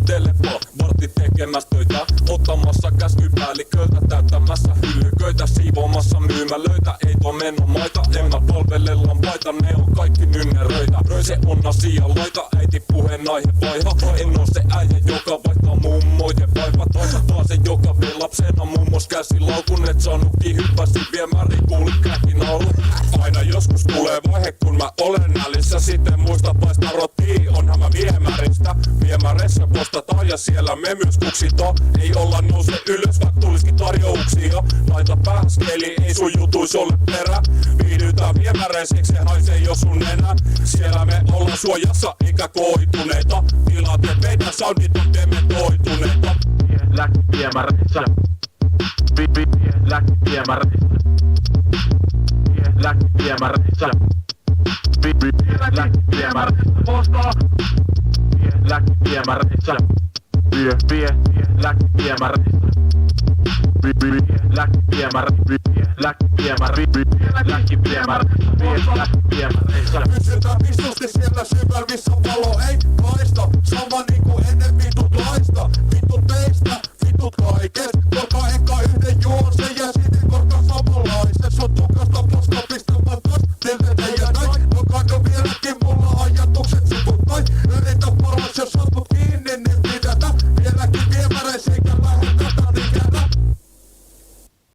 Telefon, vartti tekemässä töitä, ottamassa käskypäälliköltä, täyttämässä hyllyköitä, siivoamassa myymälöitä, ei tuo menomaita, en mä palvele lampaita, ne on kaikki nynneröitä. Se on asialaita, äiti puheenaihe vaiha, en oo se äijä, joka vaihtaa mummoiden vaivat, vaan se, joka vie lapsena mummos käsilaukun, et saanutkin hyppäsi viemäri, kuuli käkinaulu. Aina joskus tulee vaihe, kun mä olen nälissä, sitten muista paistaa rotia, onhan mä viemäreissä postataan ja siellä me myös kuksito. Ei olla nouse ylös, vaikka tulisikin tarjouksia. Laita pääskeli, ei sun jutuis ole perä. Viihdytään viemäreissä, se haisee jo sun nenä. Siellä me ollaan suojassa eikä koituneita. Tilaat ja meidän soundit on dementoituneita. Viemäreissä viemäreissä viemäreissä postaa viemäreissä Pysytään visusti siellä syvällä, missä valo ei paista. Sama niinku ennen vitut laista. Vittu teistä